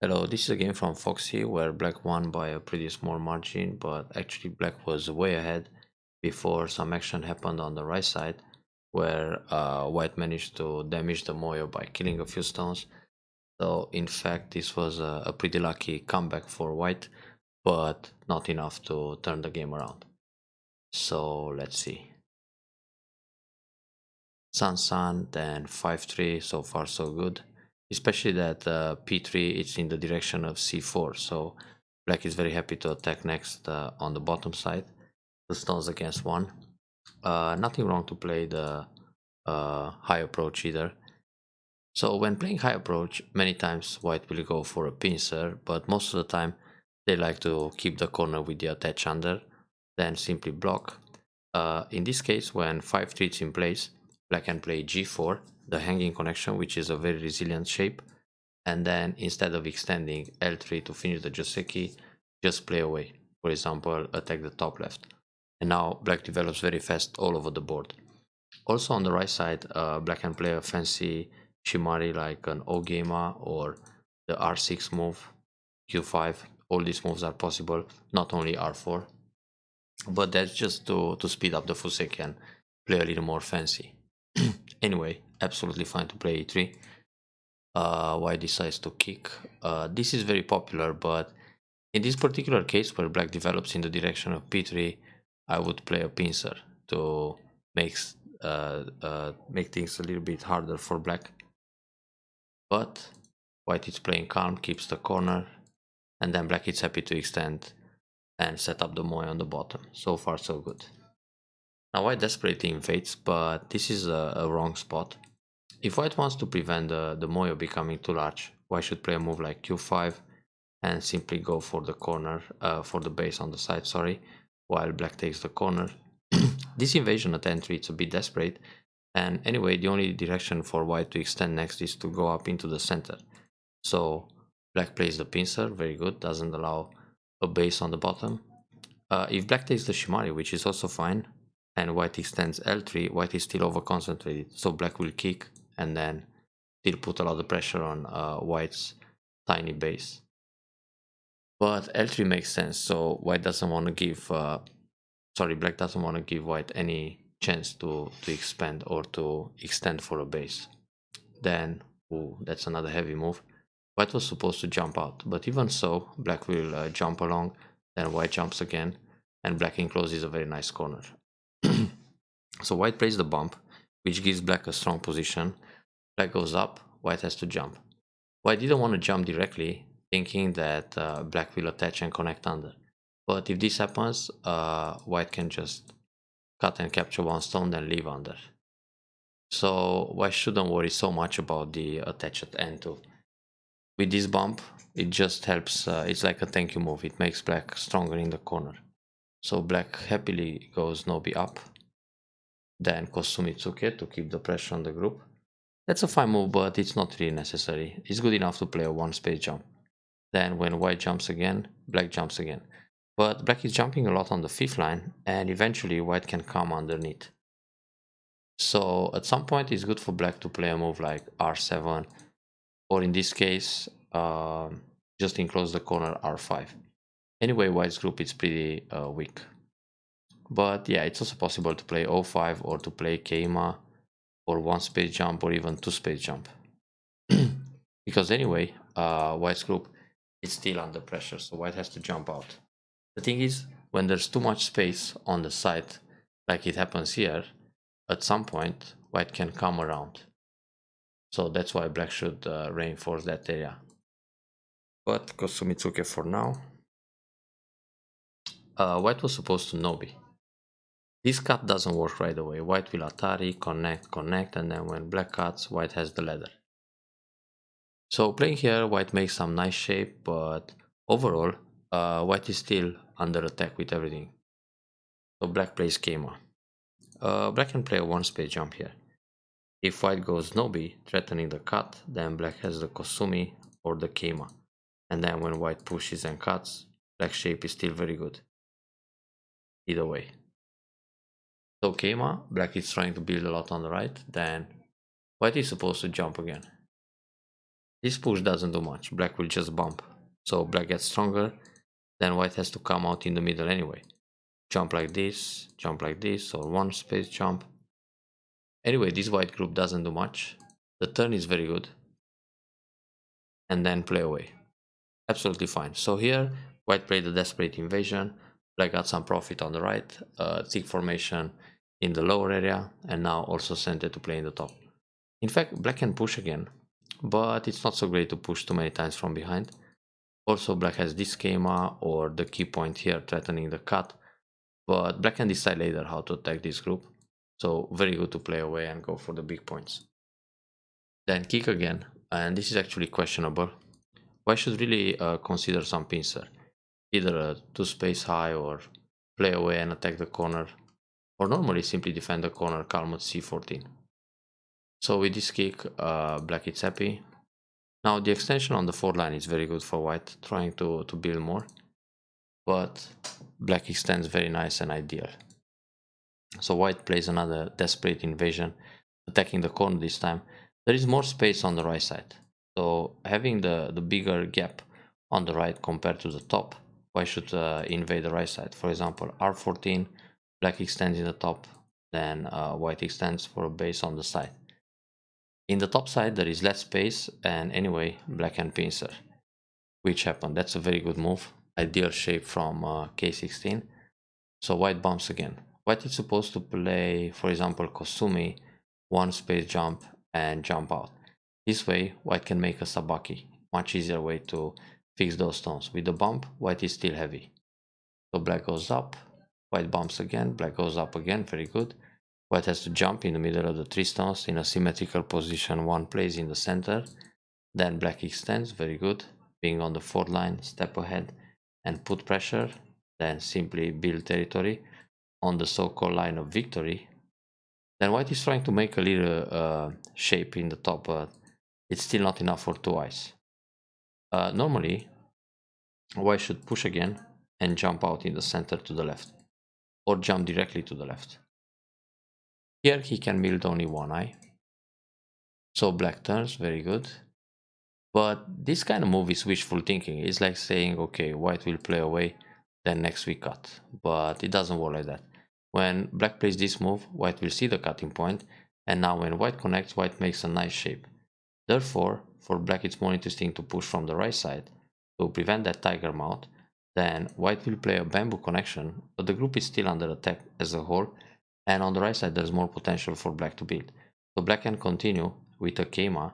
Hello, this is a game from Foxxy where black won by a pretty small margin, but actually black was way ahead before some action happened on the right side where white managed to damage the Moyo by killing a few stones. So in fact this was a pretty lucky comeback for white, but not enough to turn the game around. So let's see. Sun, then 5-3, so far so good. Especially that p3 it's in the direction of c4, so black is very happy to attack next on the bottom side. The stones against one. Nothing wrong to play the high approach either. So when playing high approach, many times white will go for a pincer, but most of the time they like to keep the corner with the attach under, then simply block. In this case, when 5-3 is in place, black can play g4, the hanging connection, which is a very resilient shape, and then instead of extending l3 to finish the joseki, just play away. For example, attack the top left. And now black develops very fast all over the board. Also on the right side, black can play a fancy shimari like an ogema or the r6 move, q5. All these moves are possible, not only r4. But that's just to speed up the fuseki and play a little more fancy. Anyway, absolutely fine to play e3. White decides to kick. This is very popular, but in this particular case where black develops in the direction of p3, I would play a pincer to make make things a little bit harder for black. But white is playing calm, keeps the corner, and then black is happy to extend and set up the moy on the bottom. So far so good. Now white desperately invades, but this is a wrong spot. If white wants to prevent the moyo becoming too large, white should play a move like q5 and simply go for the corner, for the base on the side, sorry, while black takes the corner. This invasion at entry it's a bit desperate, and anyway the only direction for white to extend next is to go up into the center. So black plays the pincer, very good, doesn't allow a base on the bottom. If black takes the shimari, which is also fine, and white extends l3, white is still over concentrated, so black will kick and then still put a lot of pressure on white's tiny base. But l3 makes sense, so white doesn't want to give sorry, black doesn't want to give white any chance to expand or to extend for a base. Then, ooh, that's another heavy move. White was supposed to jump out, but even so, black will jump along, then white jumps again, and black encloses a very nice corner. So white plays the bump, which gives black a strong position. Black goes up, white has to jump. White didn't want to jump directly, thinking that black will attach and connect under. But if this happens, white can just cut and capture one stone, then leave under. So white shouldn't worry so much about the attach at n2. With this bump, it just helps, it's like a thank you move, it makes black stronger in the corner. So black happily goes Nobi up, then Kosumitsuke to keep the pressure on the group. That's a fine move, but it's not really necessary. It's good enough to play a one space jump. Then when white jumps again, black jumps again. But black is jumping a lot on the fifth line, and eventually white can come underneath. So at some point it's good for black to play a move like r7, or in this case, just enclose the corner r5. Anyway, white's group is pretty weak. But yeah, it's also possible to play o5 or to play keima, or one space jump, or even two space jump. Because anyway, white's group is still under pressure, so white has to jump out. The thing is, when there's too much space on the side, like it happens here, at some point white can come around. So that's why black should reinforce that area. But Kosumitsuke for now. White was supposed to Nobi. This cut doesn't work right away. White will Atari, connect, and then when black cuts, white has the ladder. So playing here, white makes some nice shape, but overall, white is still under attack with everything. So black plays Keima. Black can play a one space jump here. If white goes Nobi, threatening the cut, then black has the Kosumi or the Keima. And then when white pushes and cuts, black shape is still very good. Either way. So Keima, black is trying to build a lot on the right, then white is supposed to jump again. This push doesn't do much. Black will just bump. So black gets stronger. Then white has to come out in the middle anyway. Jump like this, or one space jump. Anyway, this white group doesn't do much. The turn is very good. And then play away. Absolutely fine. So here, white played a desperate invasion. Black got some profit on the right. Thick formation in the lower area. And now also sent it to play in the top. In fact, black can push again. But it's not so great to push too many times from behind. Also, black has this schema or the key point here threatening the cut. But black can decide later how to attack this group. So very good to play away and go for the big points. Then kick again, and this is actually questionable. White should really consider some pincer. Either a 2 space high or play away and attack the corner. Or normally simply defend the corner calm at c14. So with this kick, black is happy. Now the extension on the 4 line is very good for white, trying to build more. But black extends very nice and ideal. So white plays another desperate invasion, attacking the corner this time. There is more space on the right side. So having the bigger gap on the right compared to the top, white should invade the right side. For example, r14, black extends in the top, then white extends for a base on the side. In the top side there is less space, and anyway black can pincer, which happened. That's a very good move, ideal shape from k16. So white bumps again. White is supposed to play, for example, Kosumi, one space jump and jump out. This way white can make a sabaki, much easier way to fix those stones. With the bump, white is still heavy. So black goes up, white bumps again, black goes up again, very good. White has to jump in the middle of the 3 stones in a symmetrical position, one plays in the center. Then black extends, very good, being on the 4th line, step ahead and put pressure. Then simply build territory on the so-called line of victory. Then white is trying to make a little shape in the top, but it's still not enough for 2 eyes. Normally, white should push again and jump out in the center to the left, or jump directly to the left. Here he can build only 1 eye. So black turns, very good. But this kind of move is wishful thinking. It's like saying, okay, white will play away, then next we cut. But it doesn't work like that. When black plays this move, white will see the cutting point, and now when white connects, white makes a nice shape. Therefore, for black it's more interesting to push from the right side to prevent that tiger mouth. Then white will play a bamboo connection, but the group is still under attack as a whole, and on the right side there's more potential for black to build. So black can continue with a keima,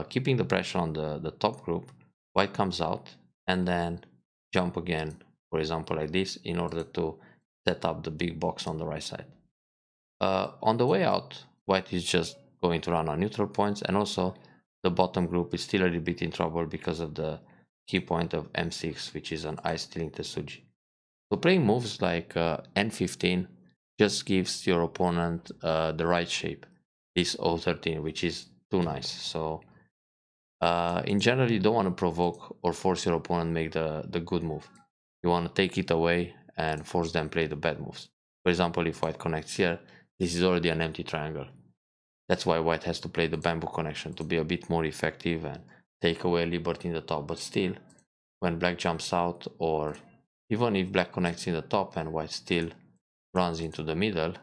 keeping the pressure on the top group. White comes out and then jump again, for example like this, in order to set up the big box on the right side. On the way out, white is just going to run on neutral points, and also the bottom group is still a little bit in trouble because of the key point of m6, which is an ice stealing Tetsuji. So playing moves like n15 just gives your opponent the right shape, this o13, which is too nice. So in general, you don't want to provoke or force your opponent make the good move. You want to take it away and force them play the bad moves. For example, if white connects here, this is already an empty triangle. That's why white has to play the bamboo connection to be a bit more effective and take away liberty in the top. But still, when black jumps out, or even if black connects in the top and white still runs into the middle,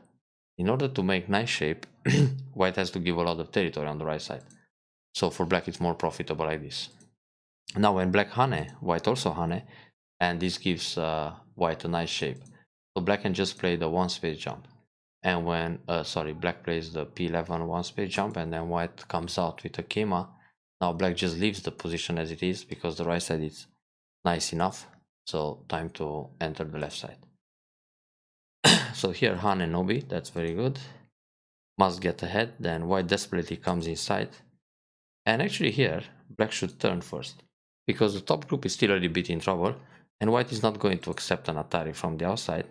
in order to make nice shape, white has to give a lot of territory on the right side. So for black it's more profitable like this. Now when black hane, white also hane, and this gives white a nice shape. So black can just play the 1 space jump. And when, black plays the p11 1 space jump, and then white comes out with a keima. Now black just leaves the position as it is because the right side is nice enough. So time to enter the left side. So here hane nobi, that's very good. Must get ahead, then white desperately comes inside. And actually here, black should turn first, because the top group is still a little bit in trouble, and white is not going to accept an Atari from the outside,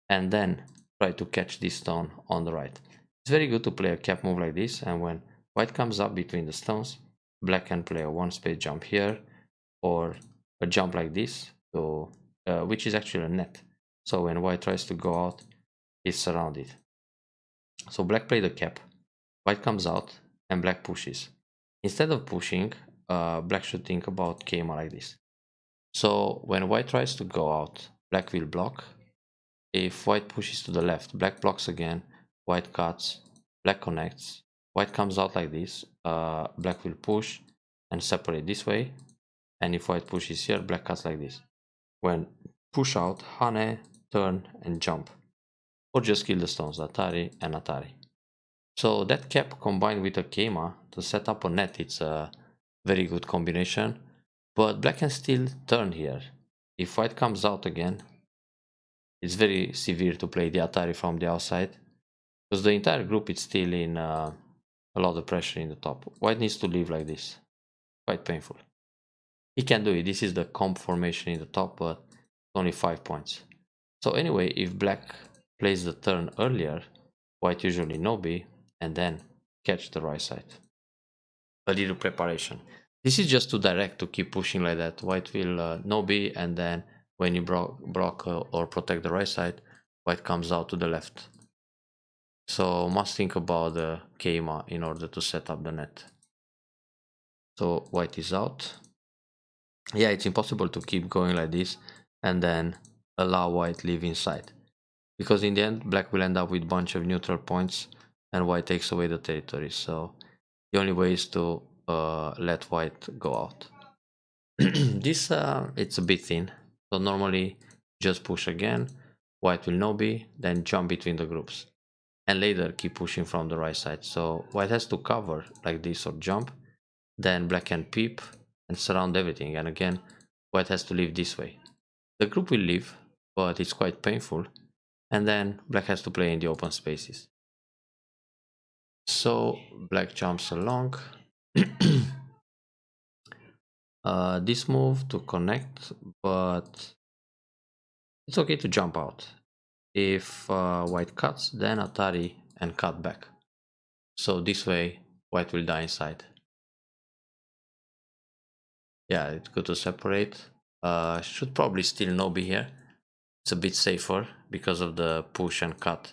and then try to catch this stone on the right. It's very good to play a cap move like this, and when white comes up between the stones, black can play a 1 space jump here, or a jump like this, to, which is actually a net. So when white tries to go out, it's surrounded. So black played a cap, white comes out, and black pushes. Instead of pushing, black should think about Keima like this. So when white tries to go out, black will block. If white pushes to the left, black blocks again, white cuts, black connects, white comes out like this, black will push and separate this way, and if white pushes here, black cuts like this. When push out, hane, turn and jump, or just kill the stones, Atari and Atari. So that cap combined with a Keima to set up a net, it's a very good combination, but black can still turn here. If white comes out again, it's very severe to play the Atari from the outside, because the entire group is still in a lot of pressure in the top. White needs to leave like this, quite painful. He can do it, this is the comp formation in the top, but only 5 points. So anyway, if black plays the turn earlier, white usually no B, and then catch the right side. A little preparation. This is just too direct to keep pushing like that. White will no B, and then when you block or protect the right side, white comes out to the left. So must think about the Keima in order to set up the net. So white is out. Yeah, it's impossible to keep going like this and then allow white live inside, because in the end black will end up with a bunch of neutral points and white takes away the territory. So the only way is to let white go out. This it's a bit thin, so normally just push again, white will no B, then jump between the groups, and later keep pushing from the right side. So white has to cover like this or jump, then black can peep and surround everything, and again white has to leave this way. The group will leave, but it's quite painful, and then black has to play in the open spaces. So black jumps along. This move to connect, but it's okay to jump out. If white cuts, then Atari and cut back. So this way white will die inside. Yeah, it's good to separate. Should probably still no be here. It's a bit safer because of the push and cut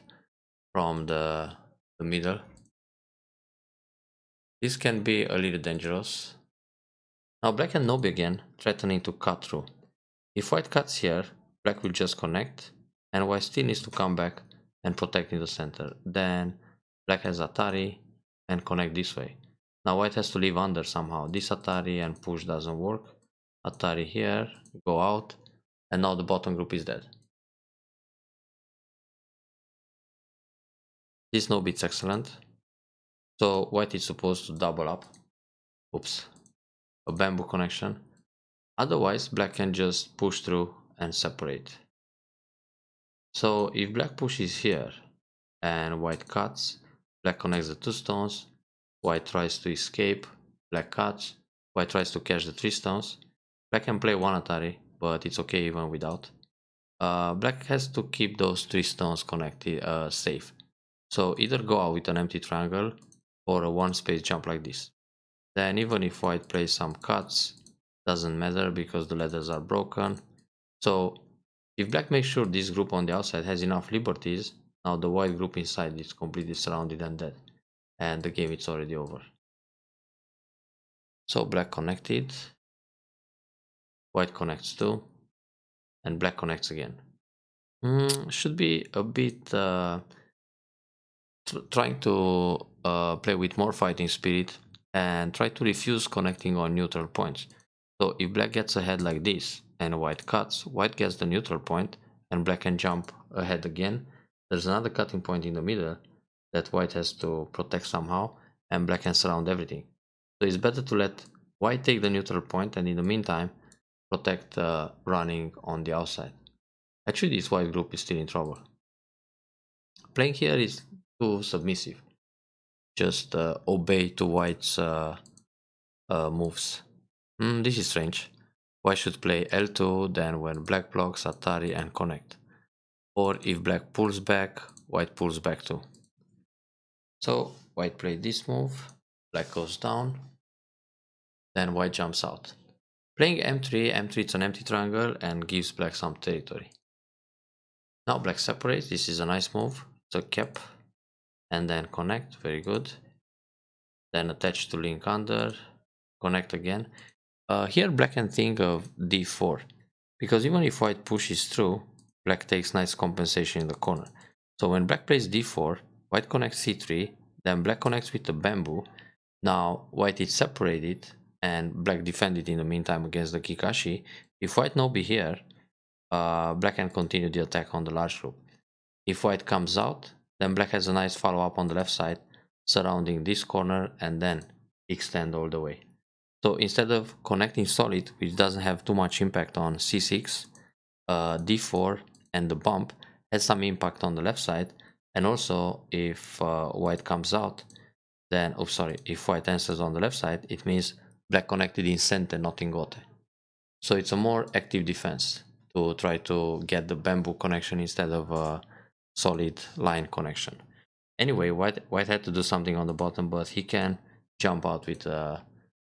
from the middle. This can be a little dangerous. Now black can no be again, threatening to cut through. If white cuts here, black will just connect, and white still needs to come back and protect in the center. Then black has Atari and connect this way. Now white has to leave under somehow. This Atari and push doesn't work. Atari here, go out, and now the bottom group is dead. This no bit's excellent. So white is supposed to double up. Oops, a bamboo connection. Otherwise black can just push through and separate. So if black pushes here and white cuts, black connects the two stones, white tries to escape, black cuts, white tries to catch the three stones. Black can play one Atari, but it's okay even without. Black has to keep those three stones connected, safe. So either go out with an empty triangle or a one space jump like this. Then even if white plays some cuts, doesn't matter because the ladders are broken. So if black makes sure this group on the outside has enough liberties, now the white group inside is completely surrounded and dead, and the game is already over. So black connected, white connects too, and black connects again. Should be a bit trying to play with more fighting spirit and try to refuse connecting on neutral points. So if black gets ahead like this and white cuts, white gets the neutral point and black can jump ahead again. There's another cutting point in the middle that white has to protect somehow, and black can surround everything. So it's better to let white take the neutral point and in the meantime protect running on the outside. Actually, this white group is still in trouble. Playing here is too submissive. Just obey to white's moves. This is strange. White should play L2, then when black blocks, Atari and connect. Or if black pulls back, white pulls back too. So white played this move, black goes down, then white jumps out. Playing M3, M3 it's an empty triangle and gives black some territory. Now black separates, this is a nice move, it's a cap, and then connect, very good. Then attach to link under, connect again. Here black can think of d4, because even if white pushes through, black takes nice compensation in the corner. So when black plays d4, white connects c3, then black connects with the bamboo. Now white is separated and black defended in the meantime against the Kikashi. If white no be here, black can continue the attack on the large group. If white comes out, then black has a nice follow-up on the left side, surrounding this corner and then extend all the way. So instead of connecting solid, which doesn't have too much impact on c6, d4 and the bump has some impact on the left side. And also if white comes out, then, oh sorry, if white answers on the left side, it means black connected in center, not in gote. So it's a more active defense to try to get the bamboo connection instead of a solid line connection. Anyway, white had to do something on the bottom, but he can jump out with a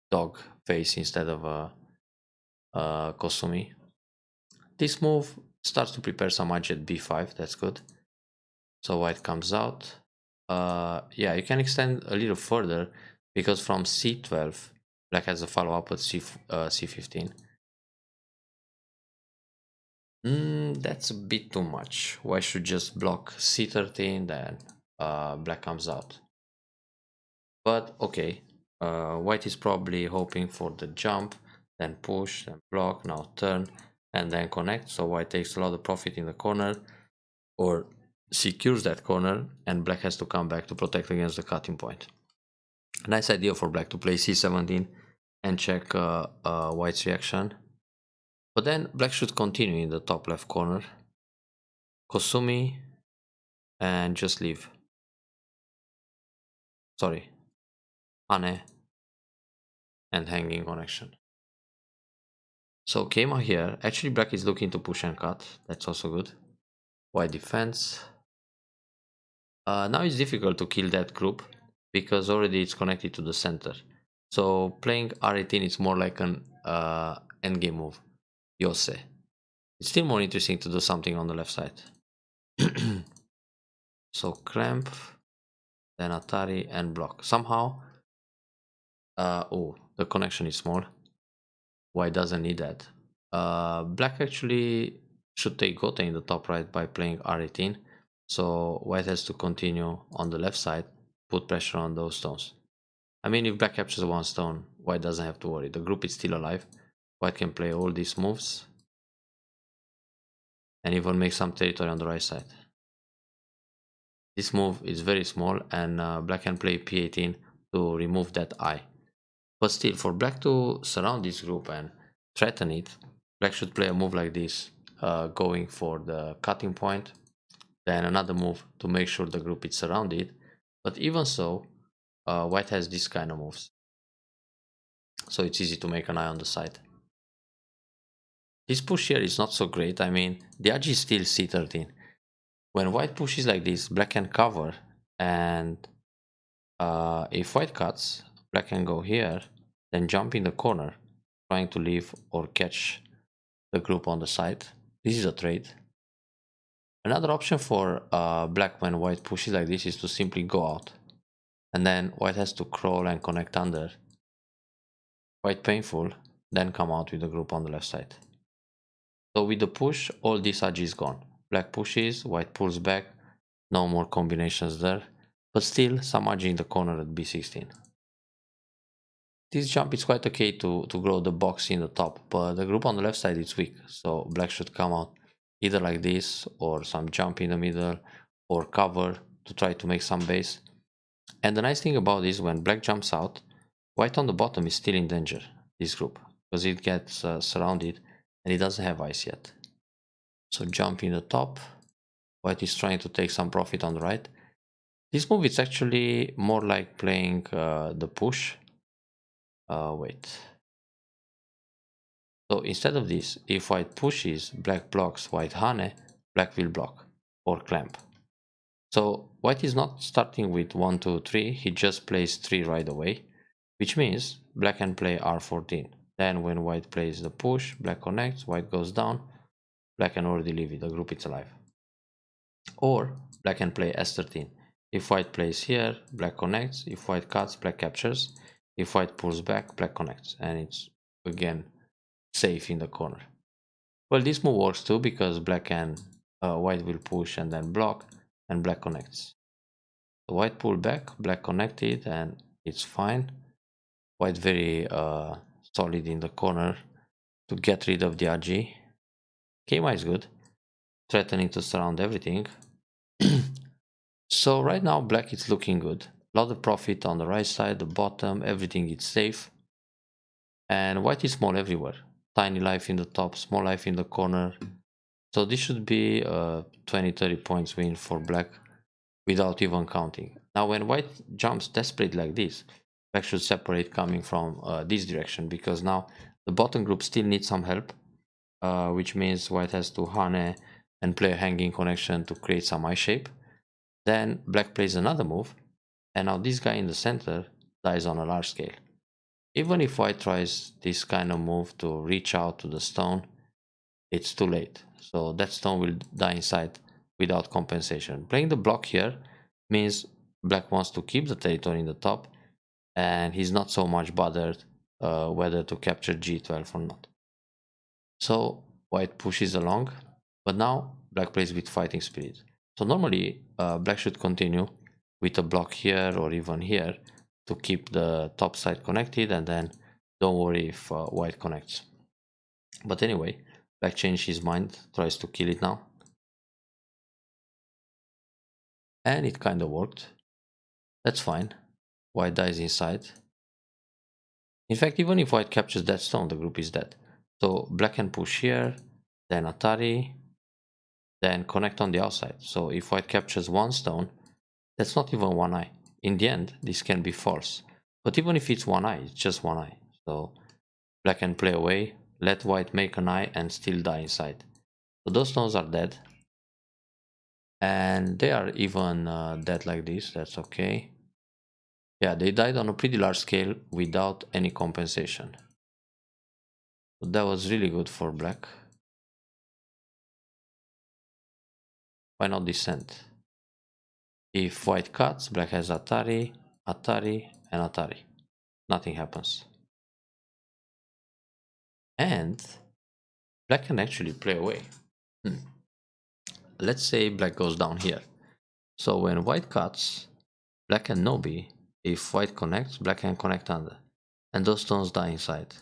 dog face instead of a Kosumi. This move starts to prepare some edge at b5, that's good. So white comes out. Yeah, you can extend a little further, because from c12, black has a follow-up at c15. That's a bit too much. White should just block c13, then black comes out. But okay, white is probably hoping for the jump, then push, then block, now turn, and then connect. So white takes a lot of profit in the corner, or secures that corner, and black has to come back to protect against the cutting point. A nice idea for black to play c17 and check white's reaction. But then black should continue in the top left corner, Kosumi, and just leave. Sorry, Hane, and hanging connection. So Keima here, actually black is looking to push and cut, that's also good. White defense. Now it's difficult to kill that group, because already it's connected to the center. So playing R18 is more like an endgame move, Yose. It's still more interesting to do something on the left side. So clamp, then Atari and block. Somehow, oh, the connection is small. White doesn't need that. Black actually should take Gote in the top right by playing R18. So white has to continue on the left side, put pressure on those stones. I mean, if black captures one stone, white doesn't have to worry. The group is still alive. White can play all these moves and even make some territory on the right side. This move is very small, and black can play p18 to remove that eye. But still, for black to surround this group and threaten it, black should play a move like this, going for the cutting point, then another move to make sure the group is surrounded. But even so, white has this kind of moves, so it's easy to make an eye on the side. This push here is not so great. I mean, the edge is still c13. When white pushes like this, black can cover, and if white cuts, black can go here, then jump in the corner, trying to leave or catch the group on the side. This is a trade. Another option for black when white pushes like this is to simply go out, and then white has to crawl and connect under. Quite painful, then come out with the group on the left side. So with the push, all this agi is gone. Black pushes, white pulls back, no more combinations there, but still some agi in the corner at b16. This jump is quite okay to grow the box in the top, but the group on the left side is weak, so black should come out either like this, or some jump in the middle, or cover to try to make some base. And the nice thing about this, when black jumps out, white on the bottom is still in danger, this group, because it gets surrounded and it doesn't have ice yet. So jump in the top, white is trying to take some profit on the right. This move is actually more like playing the push. Wait. So instead of this, if white pushes, black blocks, white hane, black will block or clamp. So white is not starting with 1, 2, 3, he just plays 3 right away, which means black can play r14. Then when white plays the push, black connects, white goes down, black can already leave it, the group is alive. Or black can play s13. If white plays here, black connects, if white cuts, black captures. If white pulls back, black connects, and it's again safe in the corner. Well, this move works too because black and white will push and then block, and black connects. So white pull back, black connected, and it's fine. White very solid in the corner to get rid of the RG. KMI is good, threatening to surround everything. So right now black is looking good. A lot of profit on the right side, the bottom, everything is safe. And white is small everywhere. Tiny life in the top, small life in the corner. So this should be a 20-30 points win for black without even counting. Now when white jumps desperate like this, black should separate coming from this direction, because now the bottom group still needs some help, which means white has to hane and play a hanging connection to create some eye shape. Then black plays another move, and now this guy in the center dies on a large scale. Even if white tries this kind of move to reach out to the stone, it's too late. So that stone will die inside without compensation. Playing the block here means black wants to keep the territory in the top, and he's not so much bothered whether to capture G12 or not. So white pushes along, but now black plays with fighting spirit. So normally black should continue with a block here or even here to keep the top side connected, and then don't worry if white connects. But anyway, black changed his mind, tries to kill it now. And it kind of worked. That's fine. White dies inside. In fact, even if white captures that stone, the group is dead. So black can push here, then Atari, then connect on the outside. So if white captures one stone, that's not even one eye. In the end, this can be false. But even if it's one eye, it's just one eye. So black can play away, let white make an eye and still die inside. So those stones are dead. And they are even dead like this, that's okay. Yeah, they died on a pretty large scale without any compensation. So that was really good for black. Why not descend? If white cuts, black has Atari, Atari, and Atari. Nothing happens. And black can actually play away. Let's say black goes down here. So when white cuts, black can no-B. If white connects, black can connect under. And those stones die inside.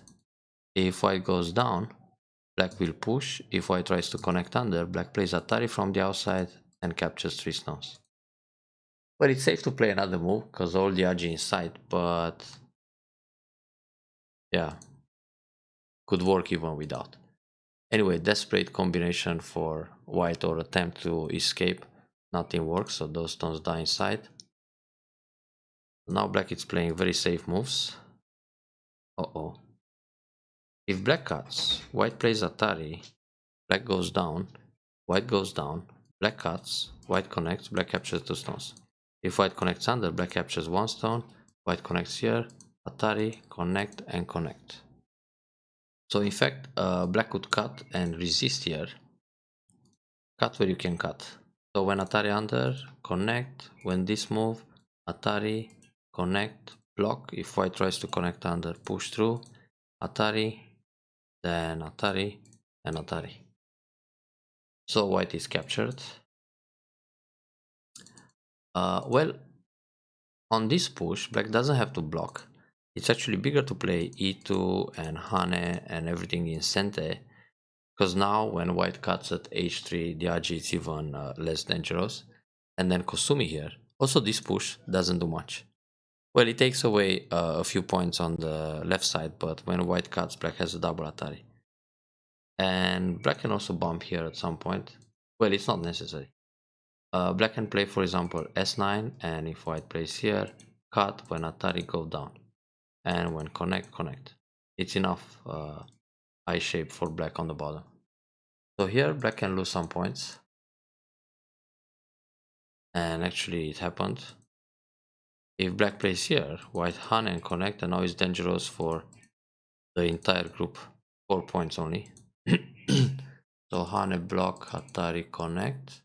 If white goes down, black will push. If white tries to connect under, black plays Atari from the outside and captures 3 stones. Well, it's safe to play another move because all the RG inside, but yeah, could work even without. Anyway, desperate combination for white or attempt to escape. Nothing works, so those stones die inside. Now black is playing very safe moves. Uh-oh. If black cuts, white plays Atari, black goes down, white goes down, black cuts, white connects, black captures 2 stones. If white connects under, black captures 1 stone, white connects here, Atari, connect, and connect. So in fact, black could cut and resist here. Cut where you can cut. So when Atari under, connect. When this move, Atari, connect, block. If white tries to connect under, push through. Atari, then Atari, and Atari. So white is captured. Well, on this push, black doesn't have to block. It's actually bigger to play E2 and hane and everything in sente, because now when white cuts at h3, the RG is even less dangerous. And then Kosumi here. Also this push doesn't do much. Well, it takes away a few points on the left side, but when white cuts, black has a double Atari. And black can also bump here at some point. Well, it's not necessary. Black can play, for example, S9, and if white plays here, cut when Atari go down. And when connect, connect. It's enough eye shape for black on the bottom. So here, black can lose some points. And actually, it happened. If black plays here, white hane and connect, and now it's dangerous for the entire group. 4 points only. So hane block, Atari connect,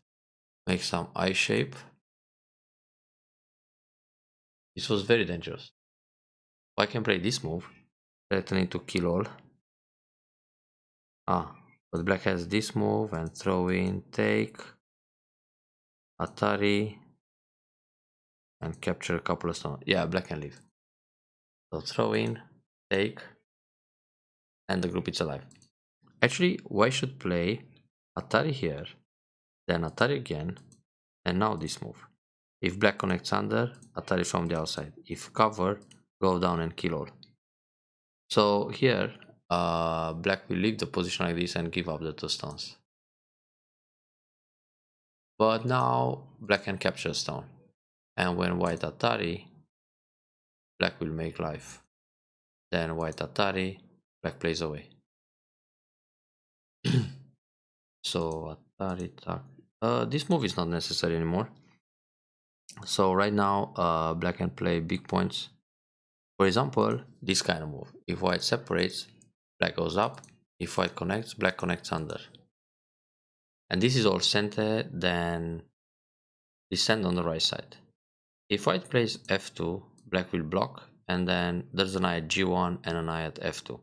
make some eye shape. This was very dangerous. I can play this move, threatening to kill all. But black has this move and throw in, take, Atari, and capture a couple of stones. Yeah, black can leave. So throw in, take, and the group is alive. Actually, white should play Atari here, then Atari again, and now this move. If black connects under, Atari from the outside. If cover, go down and kill all. So here, black will leave the position like this and give up the 2 stones. But now black can capture a stone. And when white Atari, black will make life. Then white Atari, black plays away. So Atari, this move is not necessary anymore. So right now, black can play big points. For example, this kind of move. If white separates, black goes up. If white connects, black connects under. And this is all center, then descend on the right side. If white plays f2, black will block, and then there's an eye at g1 and an eye at f2.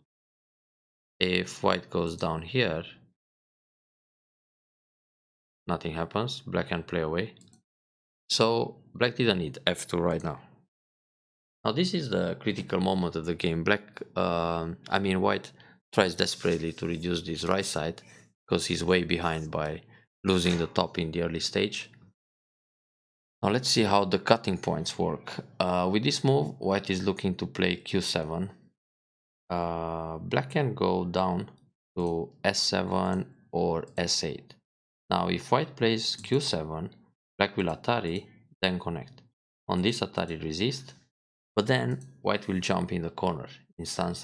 If white goes down here, nothing happens, black can play away. So black didn't need f2 right now. Now this is the critical moment of the game. White tries desperately to reduce this right side because he's way behind by losing the top in the early stage. Now let's see how the cutting points work. With this move, white is looking to play q7. Black can go down to s7 or s8. Now if white plays q7, black will Atari, then connect. On this Atari resist, but then white will jump in the corner in sun,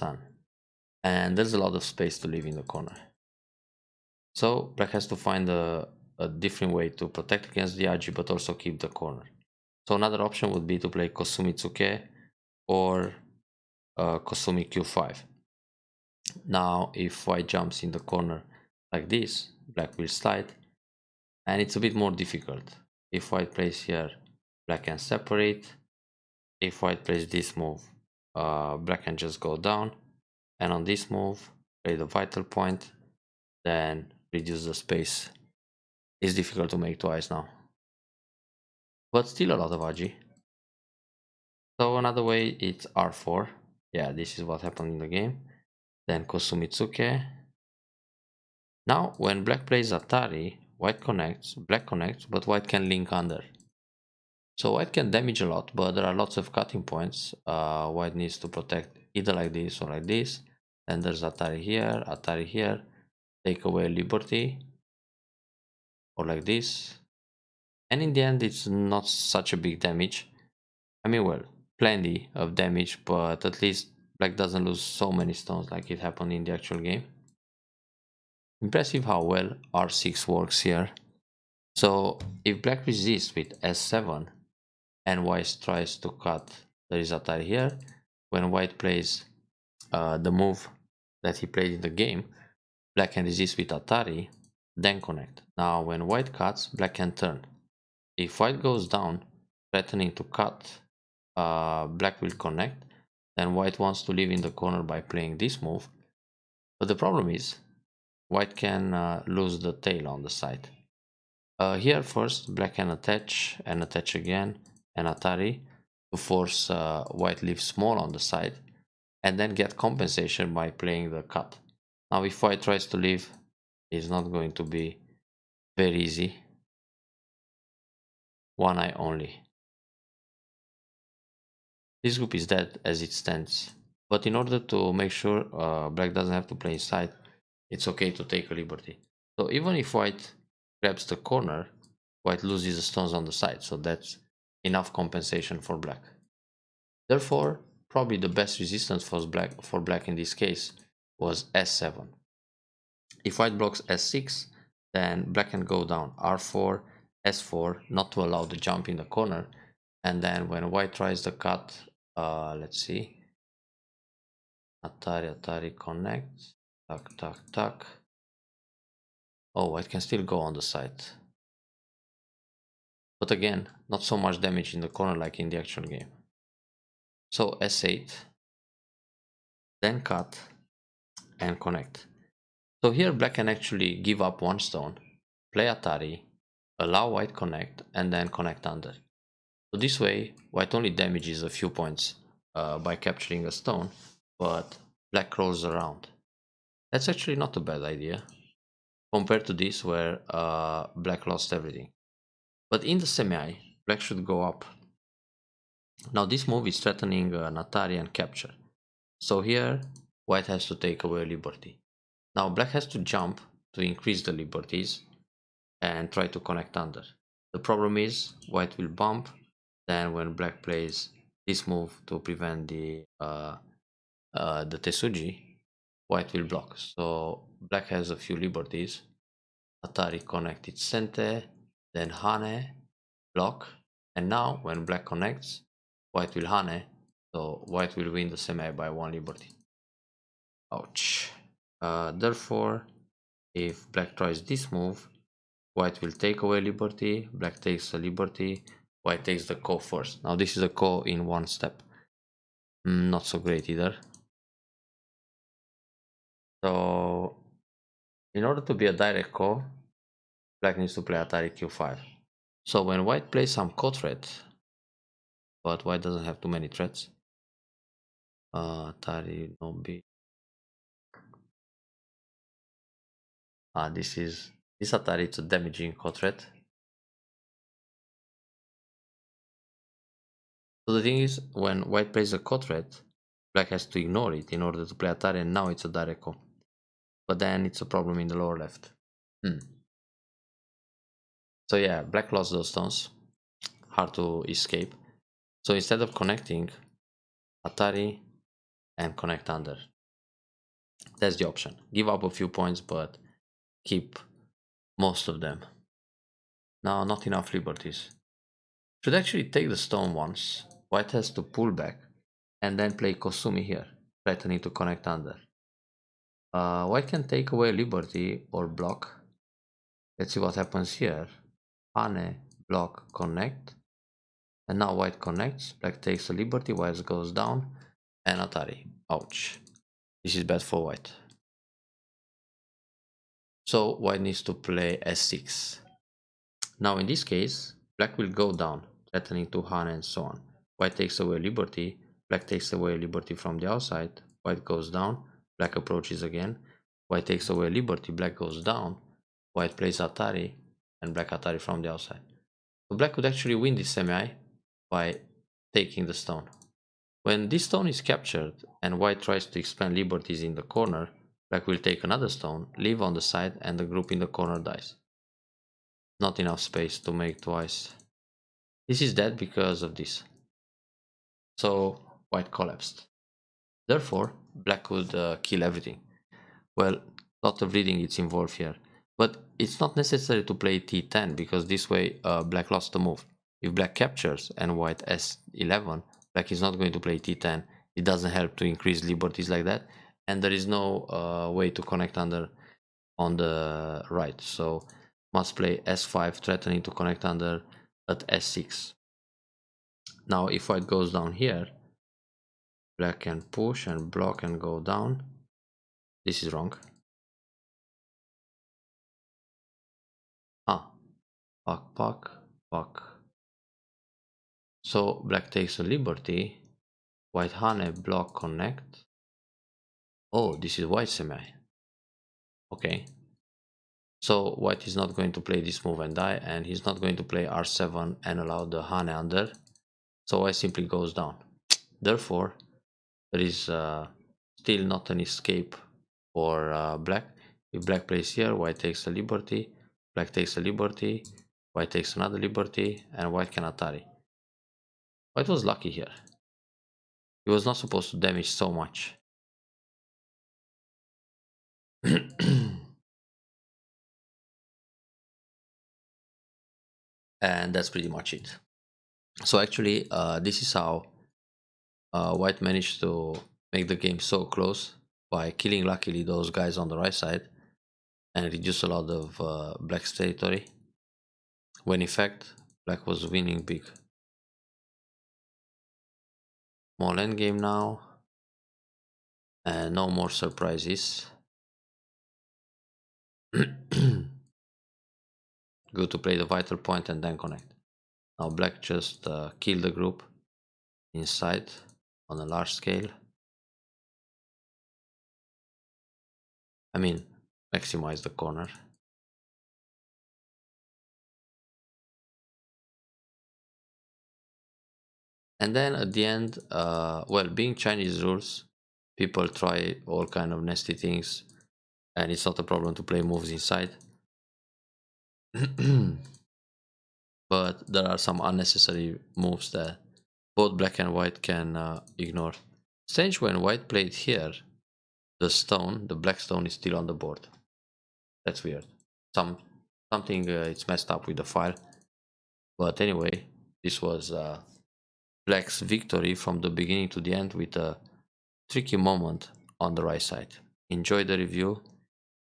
and there's a lot of space to leave in the corner. So black has to find a different way to protect against the Agi but also keep the corner. So another option would be to play Kosumi Tsuke or Kosumi Q5. Now if white jumps in the corner like this, black will slide, and it's a bit more difficult. If white plays here, black can separate. If white plays this move, black can just go down, and on this move play the vital point, then reduce the space. It's difficult to make twice now, but still a lot of Agi. So another way, it's r4. Yeah, this is what happened in the game. Then Kosumitsuke. Now when black plays Atari, white connects, black connects, but white can link under. So white can damage a lot, but there are lots of cutting points. White needs to protect either like this or like this. And there's Atari here, take away liberty, or like this. And in the end, it's not such a big damage. Well, plenty of damage, but at least black doesn't lose so many stones like it happened in the actual game. Impressive how well r6 works here. So if black resists with s7 and white tries to cut, there is Atari here. When white plays the move that he played in the game, black can resist with Atari, then connect. Now when white cuts, black can turn. If white goes down, threatening to cut, black will connect. Then white wants to leave in the corner by playing this move. But the problem is, white can lose the tail on the side. Here first, black can attach and attach again, and Atari to force white leave small on the side, and then get compensation by playing the cut. Now if white tries to leave, it's not going to be very easy. One eye only. This group is dead as it stands, but in order to make sure black doesn't have to play inside, it's okay to take a liberty. So even if white grabs the corner, white loses the stones on the side, so that's enough compensation for black. Therefore, probably the best resistance for black in this case was s7. If white blocks s6, then black can go down r4, s4, not to allow the jump in the corner, and then when white tries the cut, let's see, Atari connects, tuck. Oh, white can still go on the side, but again, not so much damage in the corner like in the actual game. So s8, then cut, and connect. So here black can actually give up one stone, play Atari, allow white connect, and then connect under. So this way, white only damages a few points by capturing a stone, but black rolls around. That's actually not a bad idea, compared to this where black lost everything. But in the semi, black should go up. Now this move is threatening an Atari and capture. So here, white has to take away liberty. Now black has to jump to increase the liberties and try to connect under. The problem is white will bump, then when black plays this move to prevent the Tesuji, white will block. So black has a few liberties. Atari connected Sente, then Hane, block, and now when black connects, white will Hane, so white will win the semi by one liberty. Ouch. Therefore, if black tries this move, white will take away liberty, black takes a liberty, white takes the ko first. Now this is a ko in one step. Not so great either. So in order to be a direct ko, black needs to play Atari q5. So when white plays some ko threat, but white doesn't have too many threats, Atari no b. This Atari, it's a damaging ko threat. So the thing is, when white plays a ko threat, black has to ignore it in order to play Atari, and now it's a direct ko. But then it's a problem in the lower left. So yeah, black lost those stones. Hard to escape. So instead of connecting, Atari and connect under. That's the option. Give up a few points, but keep most of them. Now, not enough liberties. Should actually take the stone once. White has to pull back and then play Kosumi here, threatening to connect under. White can take away liberty or block. Let's see what happens here. Hane, block, connect. And now white connects. Black takes a liberty, white goes down. And Atari. Ouch. This is bad for white. So white needs to play s6. Now in this case, black will go down, threatening to Hane and so on. White takes away liberty, black takes away liberty from the outside, white goes down, black approaches again, white takes away liberty, black goes down, white plays Atari, and black Atari from the outside. So black could actually win this semi by taking the stone. When this stone is captured and white tries to expand liberties in the corner, black will take another stone, leave on the side, and the group in the corner dies. Not enough space to make twice. This is dead because of this. So white collapsed. Therefore, black could kill everything. Well, lot of reading is involved here. But it's not necessary to play t10 because this way black lost the move. If black captures and white s11, black is not going to play t10. It doesn't help to increase liberties like that. And there is no way to connect under on the right. So must play s5, threatening to connect under at s6. Now if white goes down here, black can push and block and go down. This is wrong. Puck. So black takes a liberty. White Hane, block, connect. Oh, this is white semi. Okay. So white is not going to play this move and die, and he's not going to play r7 and allow the Hane under. So white simply goes down. Therefore, there is still not an escape for black. If black plays here, white takes a liberty, black takes a liberty, white takes another liberty, and white can Atari. White was lucky here. He was not supposed to damage so much. And that's pretty much it. So actually, this is how white managed to make the game so close by killing luckily those guys on the right side and reduce a lot of black's territory, when in fact black was winning big. Small endgame now. And no more surprises. Good to play the vital point and then connect. Now black just killed the group inside on a large scale. I mean, maximize the corner. And then at the end, well, being Chinese rules, people try all kind of nasty things, and it's not a problem to play moves inside. But there are some unnecessary moves that both black and white can ignore. Strange, when white played here, the black stone is still on the board. That's weird. Some something it's messed up with the file. But anyway, this was black's victory from the beginning to the end with a tricky moment on the right side. Enjoy the review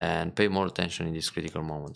and pay more attention in these critical moments.